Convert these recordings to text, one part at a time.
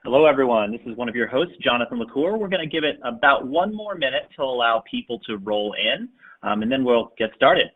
Hello, everyone. This is one of your hosts, Jonathan LaCour. We're going to give it about one more minute to allow people to roll in, and then we'll get started.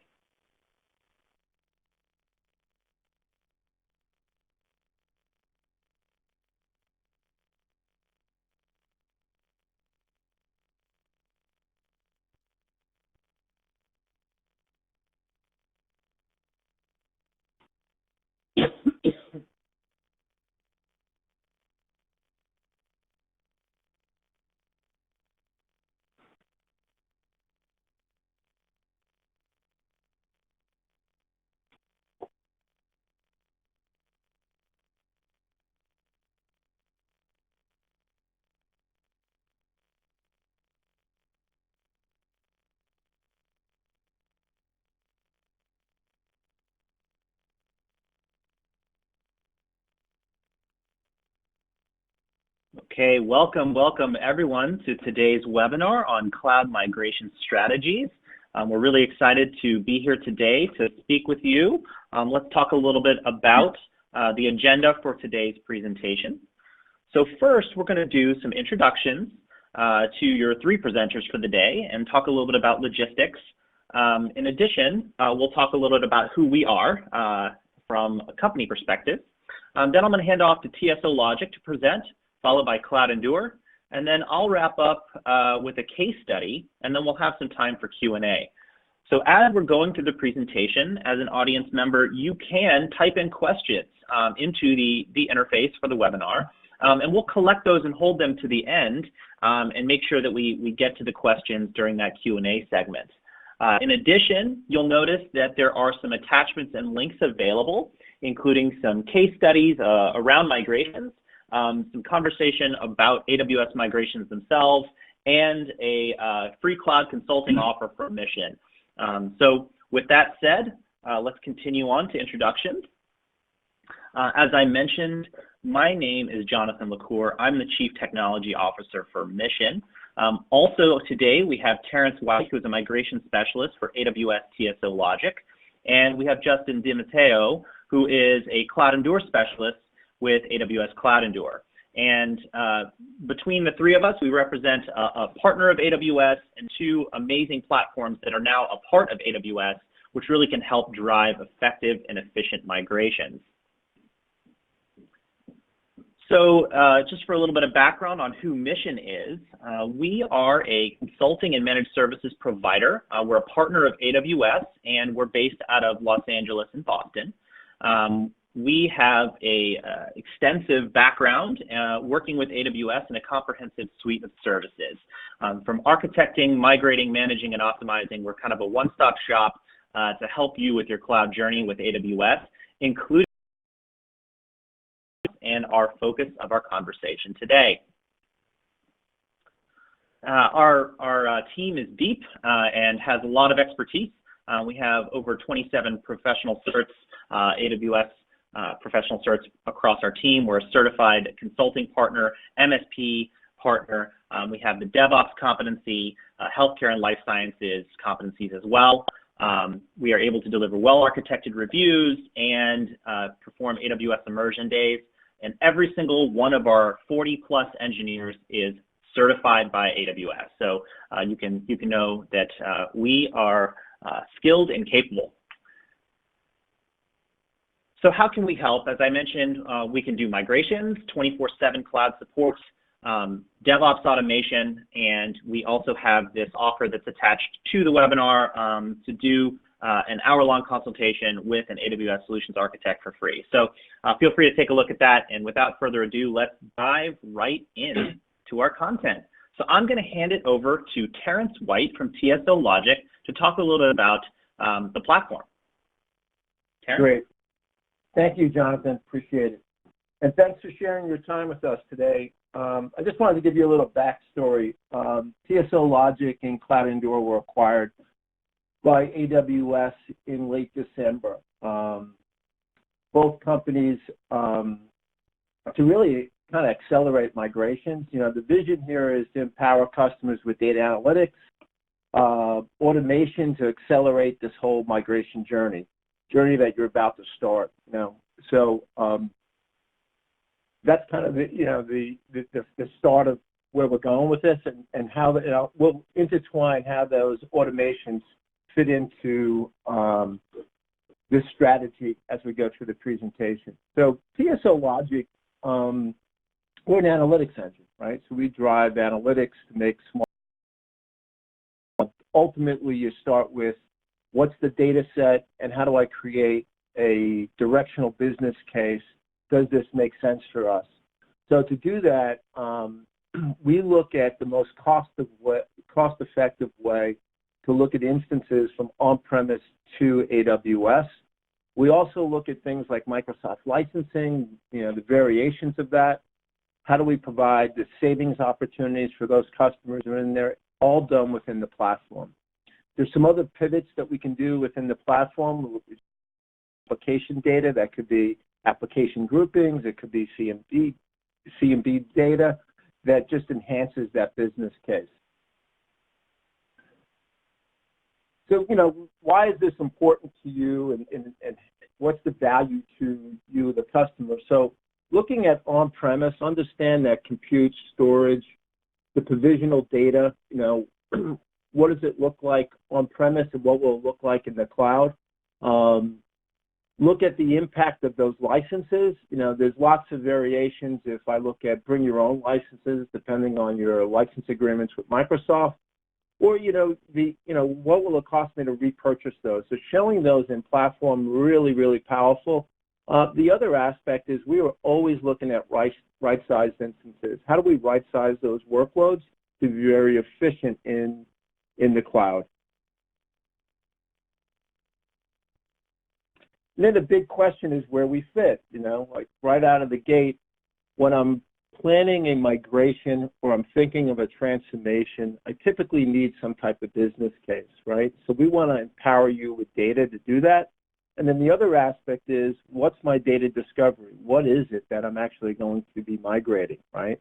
Okay, welcome everyone to today's webinar on cloud migration strategies. We're really excited to be here today to speak with you. Let's talk a little bit about the agenda for today's presentation. So first, we're going to do some introductions to your three presenters for the day and talk a little bit about logistics. In addition, we'll talk a little bit about who we are from a company perspective. Then I'm going to hand off to TSO Logic to present, followed by CloudEndure, and then I'll wrap up with a case study, and then we'll have some time for Q&A. So as we're going through the presentation, as an audience member, you can type in questions into the interface for the webinar, and we'll collect those and hold them to the end and make sure that we get to the questions during that Q&A segment. In addition, you'll notice that there are some attachments and links available, including some case studies around migrations, some conversation about AWS migrations themselves, and a free cloud consulting offer for Mission. So with that said, let's continue on to introductions. As I mentioned, my name is Jonathan LaCour. I'm the Chief Technology Officer for Mission. Also today we have Terrence White, who is a migration specialist for AWS TSO Logic, and we have Justin DiMatteo, who is a CloudEndure specialist with AWS CloudEndure. And between the three of us, we represent a partner of AWS and two amazing platforms that are now a part of AWS, which really can help drive effective and efficient migrations. So just for a little bit of background on who Mission is, we are a consulting and managed services provider. We're a partner of AWS, and we're based out of Los Angeles and Boston. We have a extensive background working with AWS in a comprehensive suite of services. From architecting, migrating, managing, and optimizing, we're kind of a one-stop shop to help you with your cloud journey with AWS, including and our focus of our conversation today. Our team is deep and has a lot of expertise. We have over 27 professional certs, AWS professional certs across our team. We're a certified consulting partner, MSP partner. We have the DevOps competency, healthcare and life sciences competencies as well. We are able to deliver well-architected reviews and perform AWS immersion days. And every single one of our 40-plus engineers is certified by AWS. So you can know that we are skilled and capable. So how can we help? As I mentioned, we can do migrations, 24/7 cloud support, DevOps automation, and we also have this offer that's attached to the webinar to do an hour-long consultation with an AWS Solutions Architect for free. So feel free to take a look at that, and without further ado, let's dive right in to our content. So I'm going to hand it over to Terrence White from TSO Logic to talk a little bit about the platform. Terrence? Great. Thank you, Jonathan. Appreciate it. And thanks for sharing your time with us today. I just wanted to give you a little backstory. TSO Logic and CloudEndure were acquired by AWS in late December. Both companies to really kind of accelerate migrations. You know, the vision here is to empower customers with data analytics, automation to accelerate this whole migration journey that you're about to start. You know, so that's kind of the start of where we're going with this, and how we'll intertwine how those automations fit into this strategy as we go through the presentation. So TSO Logic, we're an analytics engine, right? So we drive analytics to make smart. Ultimately, you start with what's the data set and how do I create a directional business case? Does this make sense for us? So to do that, we look at the most cost-effective way to look at instances from on-premise to AWS. We also look at things like Microsoft licensing, the variations of that. How do we provide the savings opportunities for those customers? And they're all done within the platform. There's some other pivots that we can do within the platform. Application data, that could be application groupings, it could be CMB data that just enhances that business case. So, why is this important to you, and what's the value to you, the customer? So looking at on-premise, understand that compute, storage, the provisional data, what does it look like on-premise and what will it look like in the cloud? Look at the impact of those licenses. There's lots of variations if I look at bring your own licenses, depending on your license agreements with Microsoft, or, what will it cost me to repurchase those? So showing those in platform, really, really powerful. The other aspect is we are always looking at right-sized instances. How do we right-size those workloads to be very efficient in the cloud? And then the big question is where we fit, like right out of the gate, when I'm planning a migration or I'm thinking of a transformation, I typically need some type of business case, right? So we want to empower you with data to do that. And then the other aspect is, what's my data discovery? What is it that I'm actually going to be migrating, right?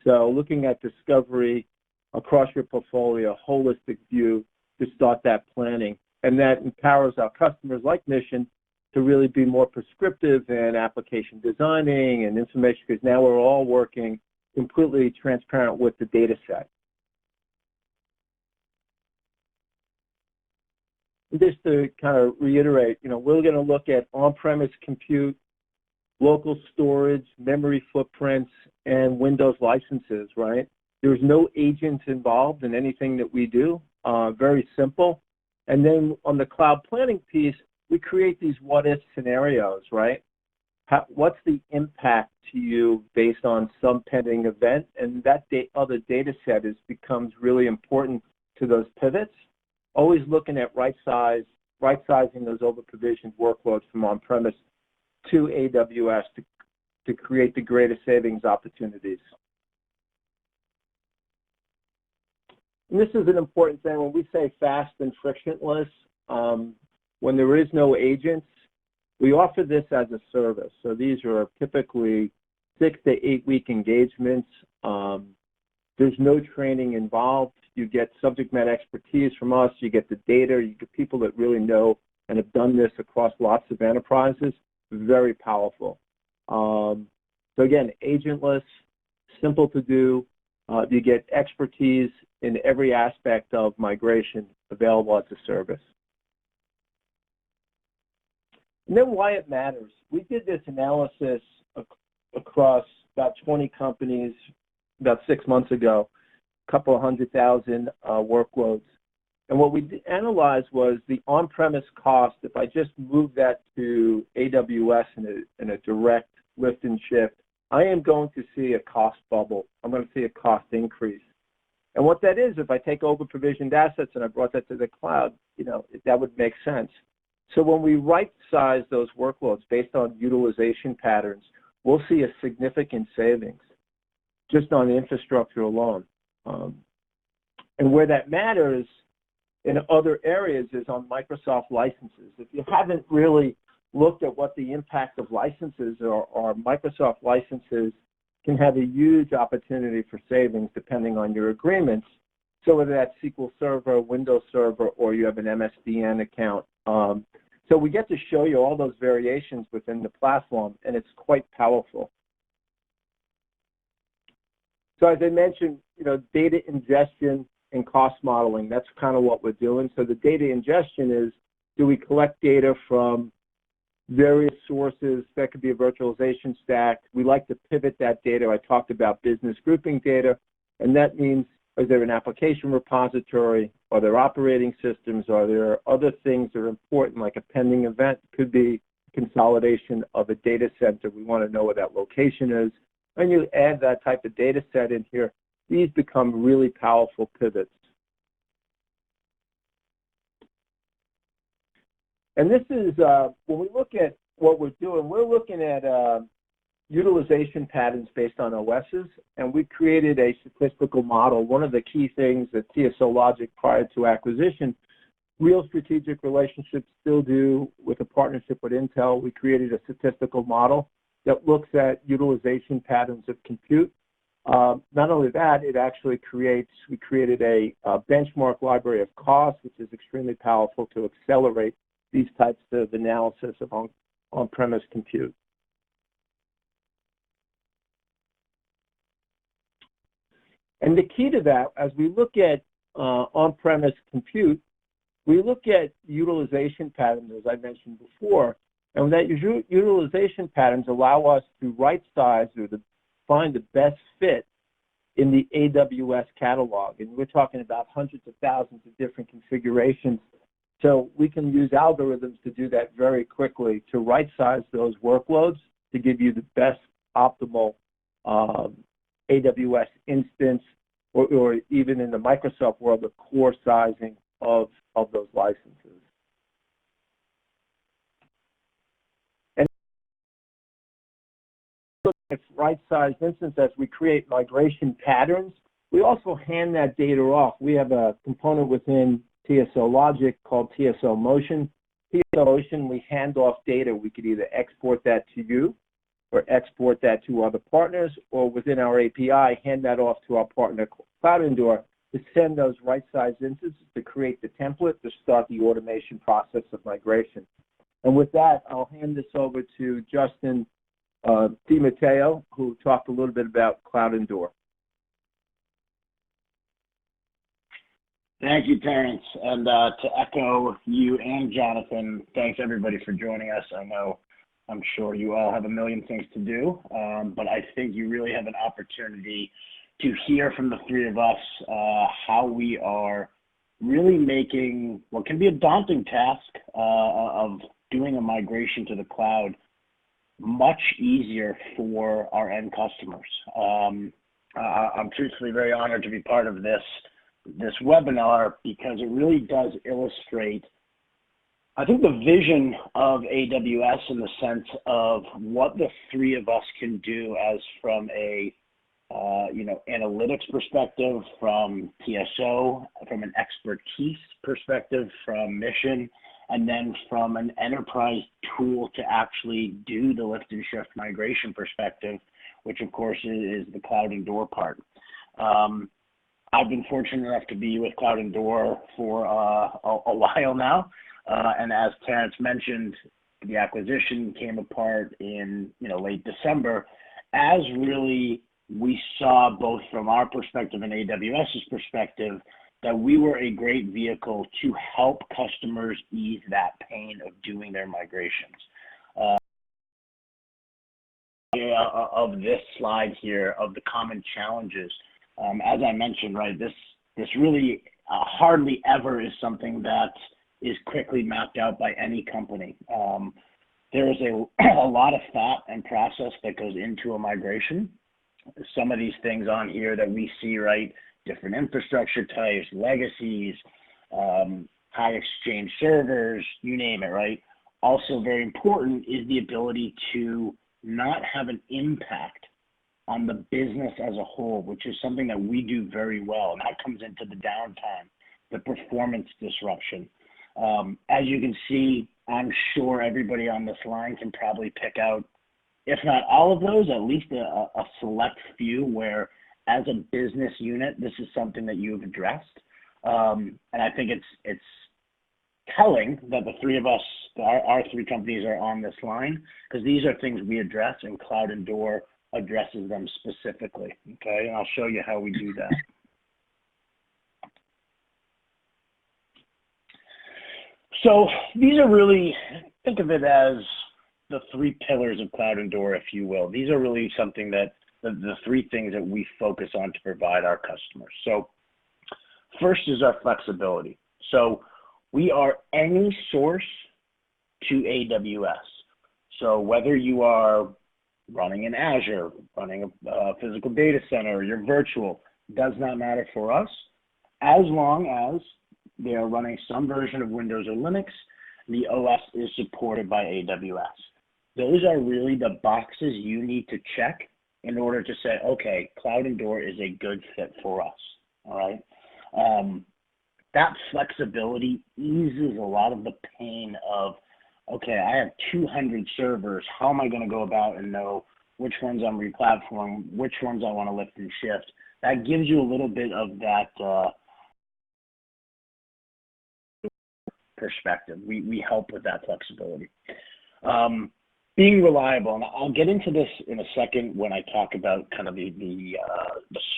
So looking at discovery across your portfolio, holistic view to start that planning. And that empowers our customers like Mission to really be more prescriptive in application designing and information, because now we're all working completely transparent with the data set. Just to kind of reiterate, we're going to look at on-premise compute, local storage, memory footprints, and Windows licenses, right? There's no agents involved in anything that we do, very simple. And then on the cloud planning piece, we create these what-if scenarios, right? What's the impact to you based on some pending event? And that other data set becomes really important to those pivots. Always looking at right-sizing those over-provisioned workloads from on-premise to AWS to create the greatest savings opportunities. And this is an important thing. When we say fast and frictionless, when there is no agents, we offer this as a service. So these are typically 6 to 8 week engagements. There's no training involved. You get subject matter expertise from us. You get the data. You get people that really know and have done this across lots of enterprises. Very powerful. So again, agentless, simple to do. You get expertise in every aspect of migration available as a service. And then why it matters. We did this analysis across about 20 companies about 6 months ago, a couple of 100,000 workloads. And what we analyzed was the on-premise cost. If I just move that to AWS in a direct lift and shift, I am going to see a cost bubble. I'm going to see a cost increase. And what that is, if I take over-provisioned assets and I brought that to the cloud, that would make sense. So when we right-size those workloads based on utilization patterns, we'll see a significant savings just on the infrastructure alone. And where that matters in other areas is on Microsoft licenses. If you haven't really looked at what the impact of licenses are, Microsoft licenses can have a huge opportunity for savings depending on your agreements. So whether that's SQL Server, Windows Server, or you have an MSDN account. So we get to show you all those variations within the platform, and it's quite powerful. So as I mentioned, data ingestion and cost modeling, that's kind of what we're doing. So the data ingestion is, do we collect data from various sources? That could be a virtualization stack. We like to pivot that data. I talked about business grouping data, and that means, is there an application repository? Are there operating systems? Are there other things that are important, like a pending event? Could be consolidation of a data center. We want to know where that location is. When you add that type of data set in here, these become really powerful pivots. And this is, when we look at what we're doing, we're looking at utilization patterns based on OSs, and we created a statistical model. One of the key things that TSO Logic prior to acquisition, real strategic relationships still do with a partnership with Intel. We created a statistical model that looks at utilization patterns of compute. Not only that, it actually we created a benchmark library of costs, which is extremely powerful to accelerate these types of analysis of on-premise compute. And the key to that, as we look at on-premise compute, we look at utilization patterns, as I mentioned before, and that utilization patterns allow us to right-size or to find the best fit in the AWS catalog. And we're talking about hundreds of thousands of different configurations. So we can use algorithms to do that very quickly to right-size those workloads to give you the best optimal AWS instance, or even in the Microsoft world, the core sizing of those licenses. And it's right-sized instance as we create migration patterns. We also hand that data off. We have a component within TSO Logic called TSO Motion. TSO Motion, we hand off data. We could either export that to you or export that to other partners, or within our API, hand that off to our partner CloudEndure to send those right-sized instances to create the template to start the automation process of migration. And with that, I'll hand this over to Justin DiMatteo, who talked a little bit about CloudEndure. Thank you, Terrence. And to echo you and Jonathan, thanks everybody for joining us. I'm sure you all have a million things to do, but I think you really have an opportunity to hear from the three of us how we are really making what can be a daunting task of doing a migration to the cloud much easier for our end customers. I'm truthfully very honored to be part of this webinar because it really does illustrate, I think, the vision of AWS in the sense of what the three of us can do as from a analytics perspective, from TSO, from an expertise perspective, from mission, and then from an enterprise tool to actually do the lift and shift migration perspective, which of course is the CloudEndure part. I've been fortunate enough to be with CloudEndure for a while now. And as Terrence mentioned, the acquisition came apart in late December, as really we saw both from our perspective and AWS's perspective that we were a great vehicle to help customers ease that pain of doing their migrations. Of this slide here, of the common challenges, as I mentioned, right, this really hardly ever is something that is quickly mapped out by any company. There is a lot of thought and process that goes into a migration. Some of these things on here that we see, right, different infrastructure types, legacies, high exchange servers, you name it, right? Also very important is the ability to not have an impact on the business as a whole, which is something that we do very well. And that comes into the downtime, the performance disruption. As you can see, I'm sure everybody on this line can probably pick out, if not all of those, at least a select few where as a business unit, this is something that you've addressed. And I think it's telling that the three of us, our three companies are on this line, because these are things we address, and CloudEndure addresses them specifically, okay? And I'll show you how we do that. So these are really, think of it as the three pillars of CloudEndure, if you will. These are really something that, the three things that we focus on to provide our customers. So first is our flexibility. So we are any source to AWS. So whether you are running in Azure, running a physical data center, you're virtual, does not matter for us, as long as they are running some version of Windows or Linux, the OS is supported by AWS. Those are really the boxes you need to check in order to say, okay, CloudEndure is a good fit for us, all right? That flexibility eases a lot of the pain of, okay, I have 200 servers. How am I going to go about and know which ones I'm replatforming, which ones I want to lift and shift? That gives you a little bit of that perspective. We help with that flexibility. Being reliable, and I'll get into this in a second when I talk about kind of the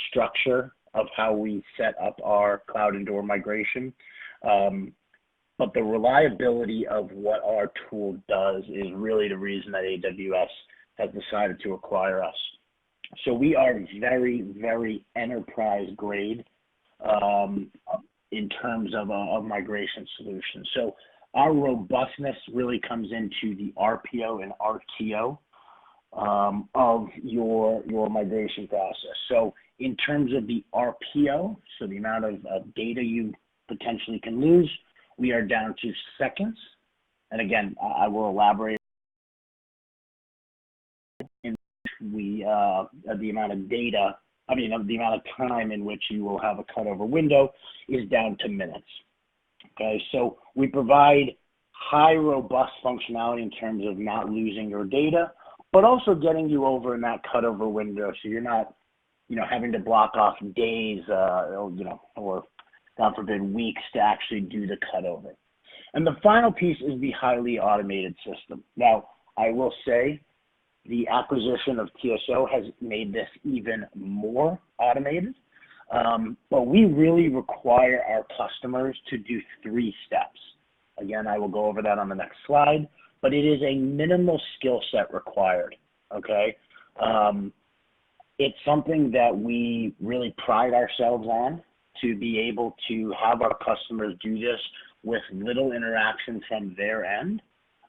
structure of how we set up our CloudEndure migration. But the reliability of what our tool does is really the reason that AWS has decided to acquire us. So we are very, very enterprise grade in terms of a migration solution. So our robustness really comes into the RPO and RTO of your migration process. So in terms of the RPO, so the amount of data you potentially can lose, we are down to seconds. And again, I will elaborate. In the amount of data, the amount of time in which you will have a cutover window is down to minutes. Okay, so we provide high robust functionality in terms of not losing your data, but also getting you over in that cutover window, so you're not, having to block off days, or God forbid, weeks to actually do the cutover. And the final piece is the highly automated system. Now, I will say the acquisition of TSO has made this even more automated, but we really require our customers to do 3 steps. Again, I will go over that on the next slide, but it is a minimal skill set required, okay? It's something that we really pride ourselves on, to be able to have our customers do this with little interaction from their end,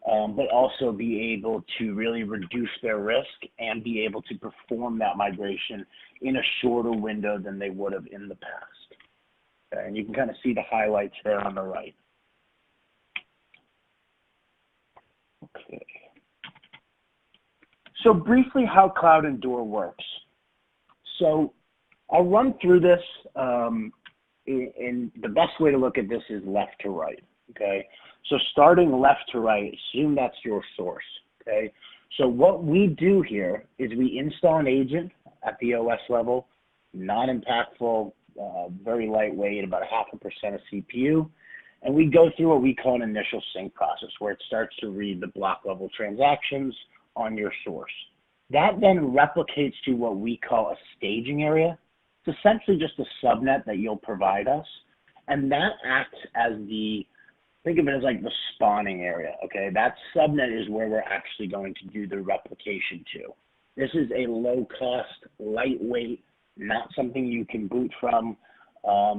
but also be able to really reduce their risk and be able to perform that migration in a shorter window than they would have in the past. Okay, and you can kind of see the highlights there on the right. Okay. So briefly, how CloudEndure works. So I'll run through this, and the best way to look at this is left to right, okay? So starting left to right, assume that's your source, okay? So what we do here is we install an agent at the OS level, non-impactful, very lightweight, about 0.5% of CPU, and we go through what we call an initial sync process, where it starts to read the block level transactions on your source. That then replicates to what we call a staging area. It's essentially just a subnet that you'll provide us, and that acts as think of it as like the spawning area, okay? That subnet is where we're actually going to do the replication to. This is a low-cost, lightweight, not something you can boot from.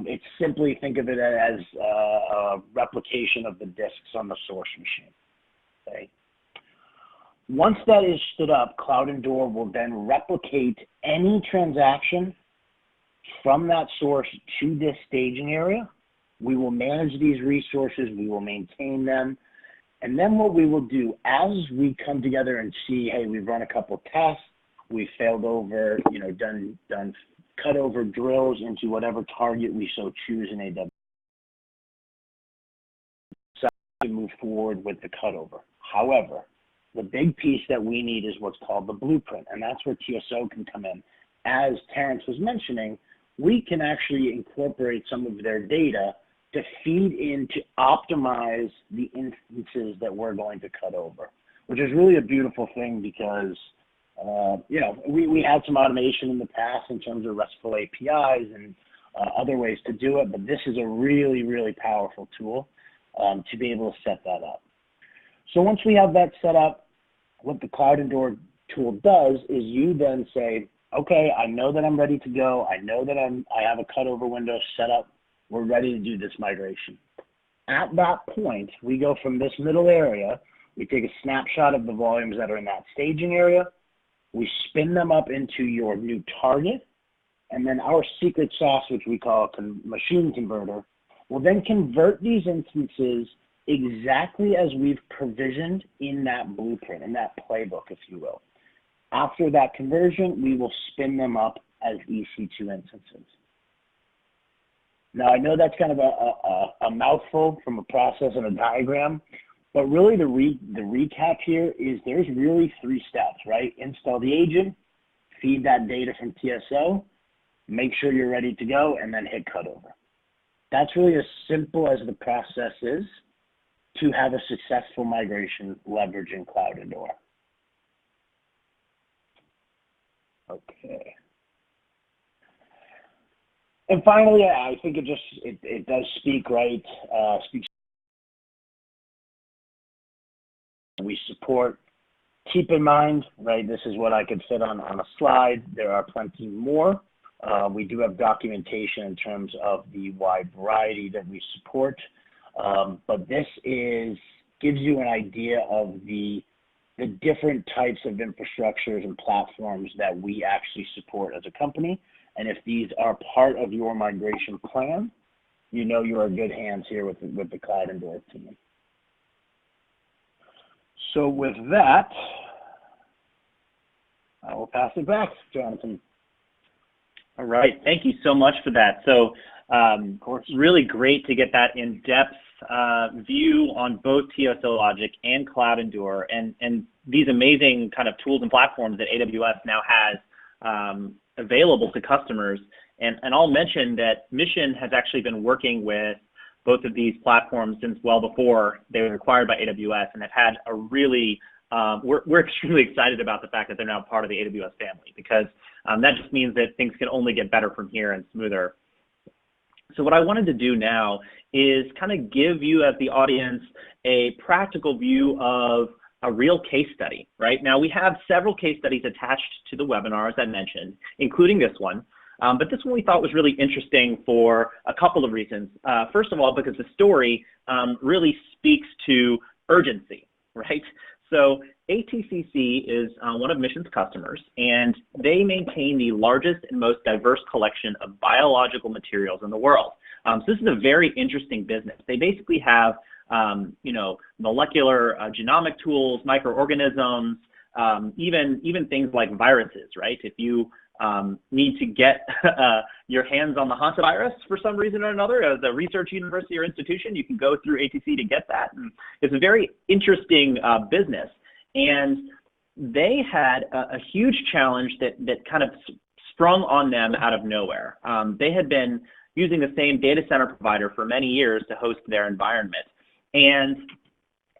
It's simply, think of it as a replication of the disks on the source machine, okay? Once that is stood up, CloudEndure will then replicate any transaction from that source to this staging area. We will manage these resources, we will maintain them, and then what we will do as we come together and see, hey, we've run a couple tests, we failed over, done cutover drills into whatever target we so choose in AWS, so we move forward with the cutover. However, the big piece that we need is what's called the blueprint, and that's where TSO can come in. As Terrence was mentioning, we can actually incorporate some of their data to feed in to optimize the instances that we're going to cut over, which is really a beautiful thing because you know, we had some automation in the past in terms of RESTful APIs and other ways to do it, but this is a really, really powerful tool to be able to set that up. So once we have that set up, what the CloudEndure tool does is you then say, okay, I know that I'm ready to go. I know that I have a cutover window set up. We're ready to do this migration. At that point, we go from this middle area, we take a snapshot of the volumes that are in that staging area, we spin them up into your new target, and then our secret sauce, which we call a machine converter, will then convert these instances exactly as we've provisioned in that blueprint, in that playbook, if you will. After that conversion, we will spin them up as EC2 instances. Now, I know that's kind of a mouthful from a process and a diagram, but really the recap here is there's really 3 steps, right? Install the agent, feed that data from TSO, make sure you're ready to go, and then hit cutover. That's really as simple as the process is to have a successful migration leveraging CloudEndure. Okay. And finally, I think it does speak, right? Speaks. We support. Keep in mind, right? This is what I could fit on a slide. There are plenty more. We do have documentation in terms of the wide variety that we support, but this gives you an idea of the different types of infrastructures and platforms that we actually support as a company. And if these are part of your migration plan, you know you are in good hands here with the CloudEndure team. So with that, I will pass it back, Jonathan. All right, thank you so much for that. So really great to get that in-depth view on both TSO Logic and CloudEndure and these amazing kind of tools and platforms that AWS now has available to customers. And I'll mention that Mission has actually been working with both of these platforms since well before they were acquired by AWS, and have had a really, we're extremely excited about the fact that they're now part of the AWS family, because that just means that things can only get better from here and smoother. So what I wanted to do now is kind of give you as the audience a practical view of a real case study, right? Now we have several case studies attached to the webinar, as I mentioned, including this one. But this one we thought was really interesting for a couple of reasons. First of all, because the story really speaks to urgency, right? So ATCC is one of Mission's customers, and they maintain the largest and most diverse collection of biological materials in the world. So this is a very interesting business. They basically have, you know, molecular genomic tools, microorganisms, even things like viruses, right? If you need to get your hands on the hantavirus for some reason or another as a research university or institution, you can go through ATC to get that. And it's a very interesting business. And they had a huge challenge that kind of sprung on them out of nowhere. They had been using the same data center provider for many years to host their environment. And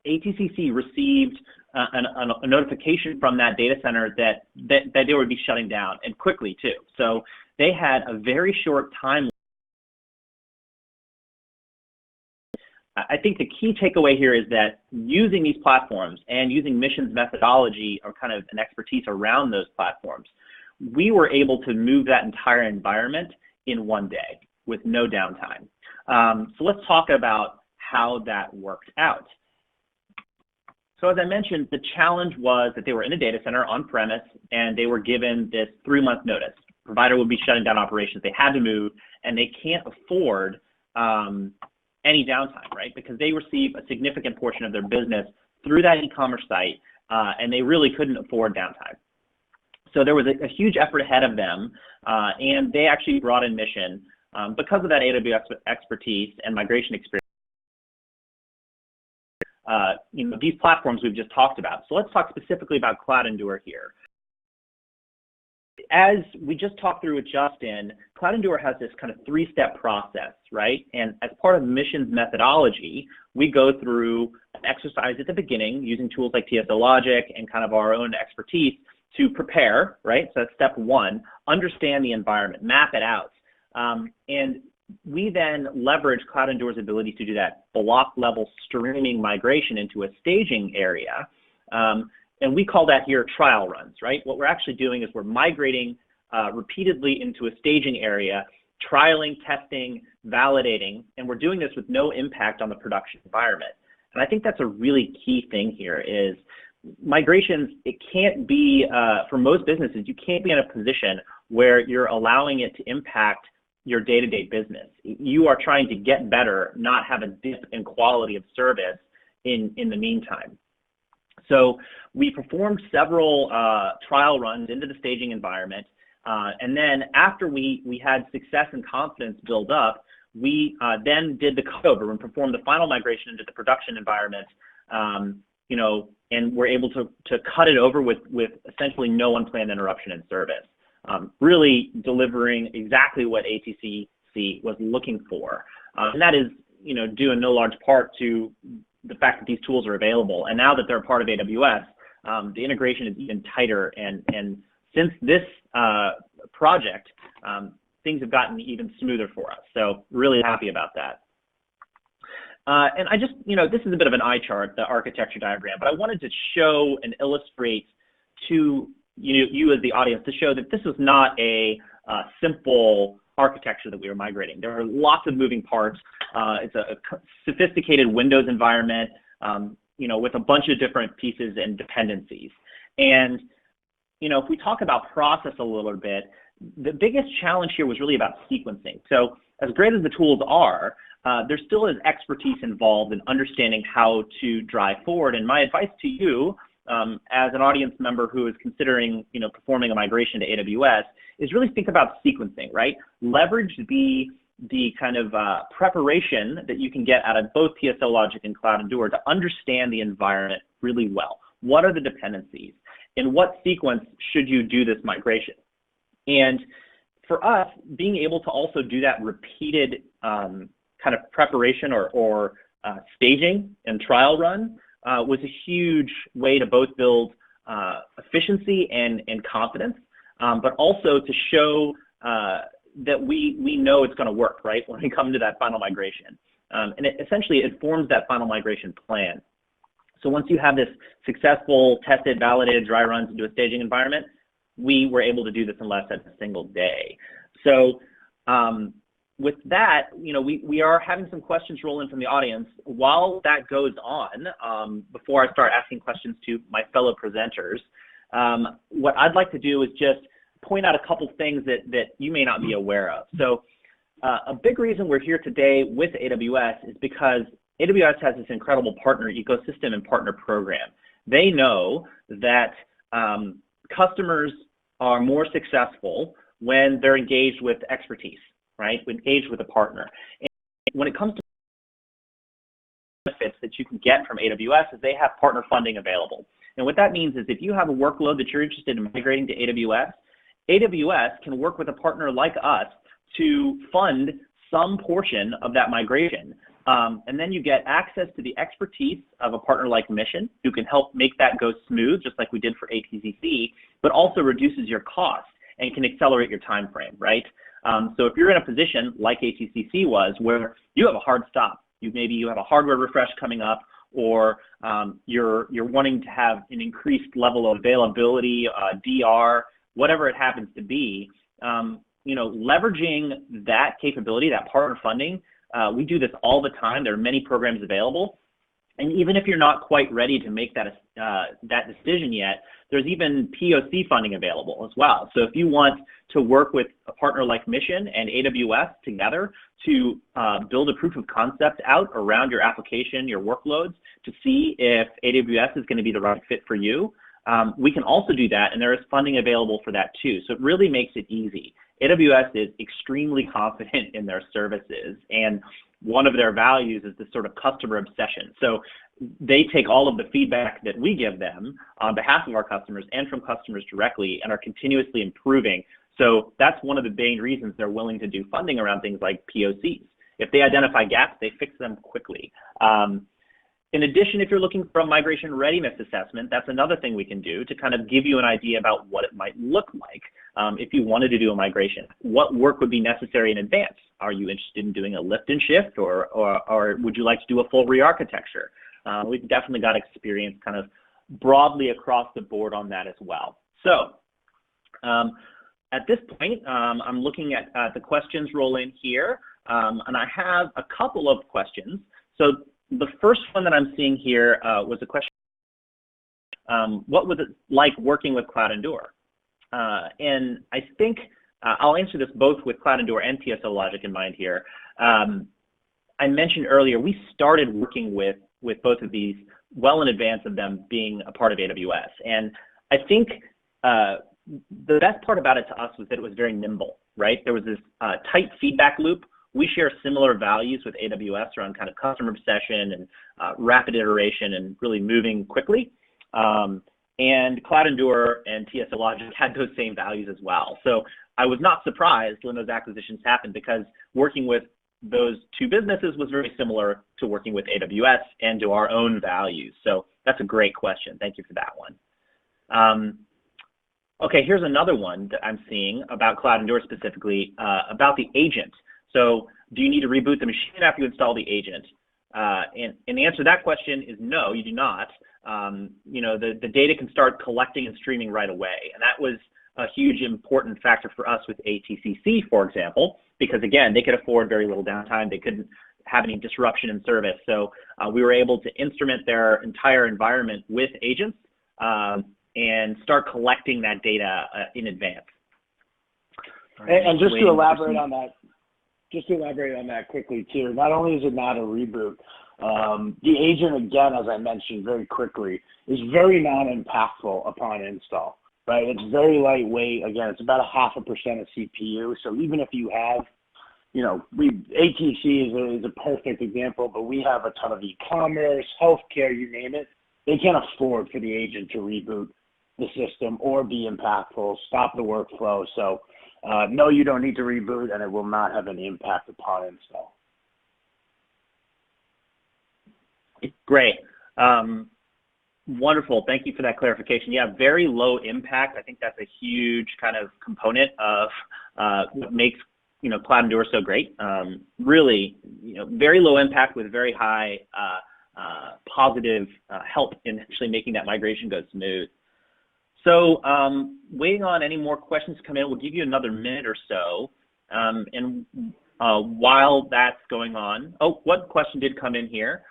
ATCC received a notification from that data center that they would be shutting down, and quickly too. So they had a very short time. I think the key takeaway here is that using these platforms and using Mission's methodology or kind of an expertise around those platforms, we were able to move that entire environment in one day with no downtime. So let's talk about how that worked out. So as I mentioned, the challenge was that they were in a data center on premise, and they were given this 3-month notice. Provider would be shutting down operations. They had to move, and they can't afford any downtime, right? Because they receive a significant portion of their business through that e-commerce site, and they really couldn't afford downtime. So there was a huge effort ahead of them, and they actually brought in Mission because of that AWS expertise and migration experience. You know, these platforms we've just talked about. So let's talk specifically about CloudEndure here. As we just talked through with Justin, CloudEndure has this kind of 3-step process, right? And as part of Mission's methodology, we go through an exercise at the beginning using tools like TSO Logic and kind of our own expertise to prepare, right? So that's step one, understand the environment, map it out. And we then leverage CloudEndure's ability to do that block level streaming migration into a staging area. And we call that here trial runs, right? What we're actually doing is we're migrating repeatedly into a staging area, trialing, testing, validating, and we're doing this with no impact on the production environment. And I think that's a really key thing here is migrations, it can't be, for most businesses, you can't be in a position where you're allowing it to impact your day-to-day business. You are trying to get better, not have a dip in quality of service in the meantime. So we performed several trial runs into the staging environment, and then after we had success and confidence build up, we then did the cutover and performed the final migration into the production environment, you know, and we're able to cut it over with essentially no unplanned interruption in service, really delivering exactly what ATCC was looking for. And that is, you know, due in no large part to the fact that these tools are available. And now that they're part of AWS, the integration is even tighter. And since this project, things have gotten even smoother for us. So really happy about that. And I just, you know, this is a bit of an eye chart, the architecture diagram, but I wanted to show and illustrate to you as the audience to show that this is not a simple architecture that we were migrating. There are lots of moving parts. It's a sophisticated Windows environment, you know, with a bunch of different pieces and dependencies. And, you know, if we talk about process a little bit, the biggest challenge here was really about sequencing. So as great as the tools are, there still is expertise involved in understanding how to drive forward. And my advice to you, as an audience member who is considering, you know, performing a migration to AWS, is really think about sequencing, right? Leverage the kind of preparation that you can get out of both TSO Logic and CloudEndure to understand the environment really well. What are the dependencies? In what sequence should you do this migration? And for us, being able to also do that repeated kind of preparation or staging and trial run was a huge way to both build efficiency and confidence, but also to show that we know it's going to work, right, when we come to that final migration. And essentially, it forms that final migration plan. So once you have this successful, tested, validated dry runs into a staging environment, we were able to do this in less than a single day. So with that, you know, we are having some questions roll in from the audience. While that goes on, before I start asking questions to my fellow presenters, what I'd like to do is just point out a couple things that you may not be aware of. So a big reason we're here today with AWS is because AWS has this incredible partner ecosystem and partner program. They know that customers are more successful when they're engaged with expertise, right? Engaged with a partner. And when it comes to benefits that you can get from AWS, is they have partner funding available. And what that means is if you have a workload that you're interested in migrating to AWS, AWS can work with a partner like us to fund some portion of that migration. And then you get access to the expertise of a partner like Mission, who can help make that go smooth, just like we did for ATCC, but also reduces your cost and can accelerate your time frame, right? So if you're in a position like ATCC was, where you have a hard stop, maybe you have a hardware refresh coming up, or you're wanting to have an increased level of availability, DR, whatever it happens to be, you know, leveraging that capability, that partner funding. We do this all the time. There are many programs available. And even if you're not quite ready to make that decision yet, there's even POC funding available as well. So if you want to work with a partner like Mission and AWS together to build a proof of concept out around your application, your workloads, to see if AWS is going to be the right fit for you, we can also do that, and there is funding available for that too. So it really makes it easy. AWS is extremely confident in their services, and one of their values is this sort of customer obsession. So they take all of the feedback that we give them on behalf of our customers and from customers directly and are continuously improving. So that's one of the main reasons they're willing to do funding around things like POCs. If they identify gaps, they fix them quickly. In addition, if you're looking for a migration readiness assessment, that's another thing we can do to kind of give you an idea about what it might look like if you wanted to do a migration. What work would be necessary in advance? Are you interested in doing a lift and shift, or would you like to do a full re-architecture? We've definitely got experience kind of broadly across the board on that as well. So at this point, I'm looking at the questions roll in here, and I have a couple of questions. So the first one that I'm seeing here was a question, what was it like working with CloudEndure? And I think I'll answer this both with CloudEndure and TSO Logic in mind here. I mentioned earlier, we started working with both of these well in advance of them being a part of AWS. And I think the best part about it to us was that it was very nimble, right? There was this tight feedback loop. We share similar values with AWS around kind of customer obsession and rapid iteration and really moving quickly. And CloudEndure and TSO Logic had those same values as well. So I was not surprised when those acquisitions happened, because working with those two businesses was very similar to working with AWS and to our own values. So that's a great question. Thank you for that one. Okay, here's another one that I'm seeing about CloudEndure specifically, about the agent. So do you need to reboot the machine after you install the agent? And the answer to that question is no, you do not. You know, the data can start collecting and streaming right away. And that was a huge important factor for us with ATCC, for example, because again, they could afford very little downtime. They couldn't have any disruption in service. So we were able to instrument their entire environment with agents and start collecting that data in advance. And just to elaborate on that, quickly too, not only is it not a reboot, the agent, again, as I mentioned very quickly, is very non-impactful upon install, right? It's very lightweight. Again, it's about 0.5% of CPU. So even if you have, you know, ATC is a perfect example, but we have a ton of e-commerce, healthcare, you name it. They can't afford for the agent to reboot the system or be impactful, stop the workflow. So no, you don't need to reboot, and it will not have any impact upon install. Great. Wonderful. Thank you for that clarification. Yeah, very low impact. I think that's a huge kind of component of what makes, you know, CloudEndure so great. Really, you know, very low impact with very high positive help in actually making that migration go smooth. So waiting on any more questions to come in, we'll give you another minute or so. And while that's going on, oh, one question did come in here.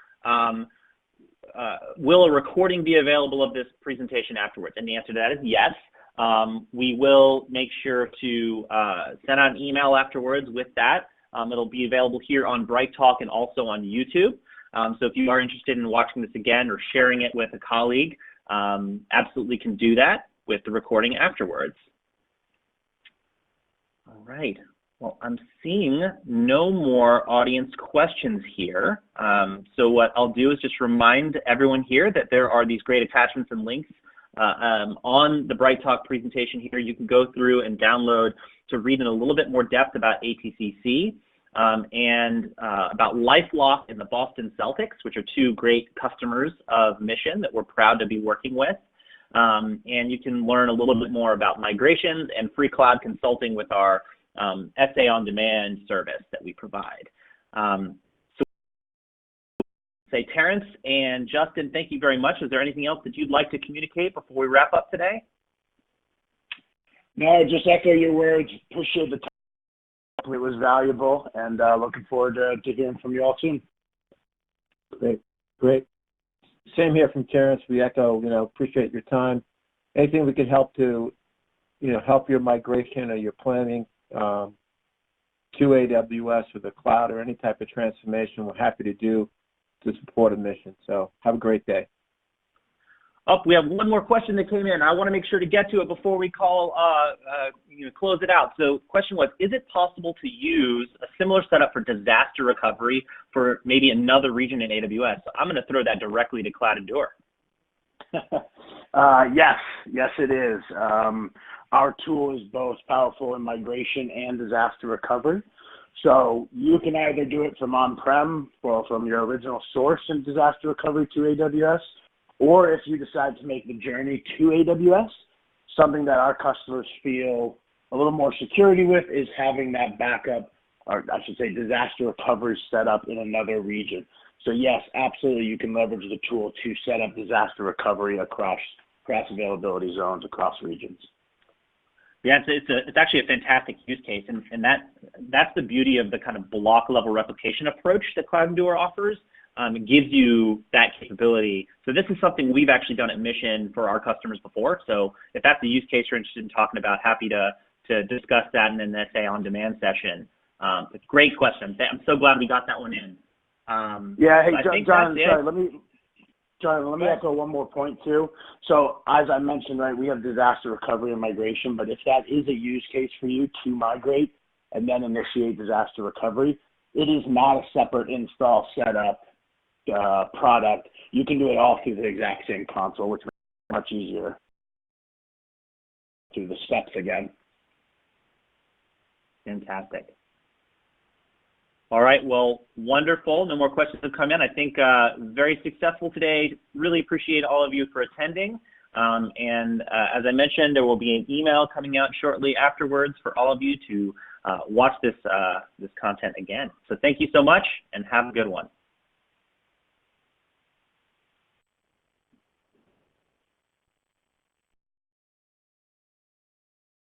Will a recording be available of this presentation afterwards? And the answer to that is yes. We will make sure to send out an email afterwards with that. It'll be available here on Bright Talk and also on YouTube. So if you are interested in watching this again or sharing it with a colleague, absolutely can do that with the recording afterwards. All right. Well, I'm seeing no more audience questions here. So what I'll do is just remind everyone here that there are these great attachments and links on the Bright Talk presentation here. You can go through and download to read in a little bit more depth about ATCC and about LifeLock and the Boston Celtics, which are two great customers of Mission that we're proud to be working with. And you can learn a little bit more about migrations and free cloud consulting with our SA on demand service that we provide. So say Terrence and Justin, thank you very much. Is there anything else that you'd like to communicate before we wrap up today? No, just echo your words. Appreciate the time. It was valuable, and looking forward to hearing from you all soon. Great. Same here from Terrence. We echo, appreciate your time. Anything we could help to, help your migration or your planning to AWS or the cloud or any type of transformation, we're happy to do to support a mission. So have a great day. Oh, we have one more question that came in. I want to make sure to get to it before we call, close it out. So the question was, is it possible to use a similar setup for disaster recovery for maybe another region in AWS? So I'm going to throw that directly to CloudEndure. Yes, it is. Our tool is both powerful in migration and disaster recovery. So you can either do it from on-prem or from your original source in disaster recovery to AWS, or if you decide to make the journey to AWS, something that our customers feel a little more security with is having that backup, or I should say disaster recovery set up in another region. So yes, absolutely, you can leverage the tool to set up disaster recovery across availability zones, across regions. Yeah, it's actually a fantastic use case, and that's the beauty of the kind of block level replication approach that CloudEndure offers. It gives you that capability. So this is something we've actually done at Mission for our customers before. So if that's the use case you're interested in talking about, happy to discuss that in an essay on demand session. It's a great question. I'm so glad we got that one in. Yeah, hey, John, sorry, let me echo one more point too. So as I mentioned, right, we have disaster recovery and migration, but if that is a use case for you to migrate and then initiate disaster recovery, it is not a separate install setup product. You can do it all through the exact same console, which makes it much easier through the steps again. Fantastic. All right, well, wonderful. No more questions have come in. I think very successful today. Really appreciate all of you for attending. As I mentioned, there will be an email coming out shortly afterwards for all of you to watch this content again. So thank you so much, and have a good one.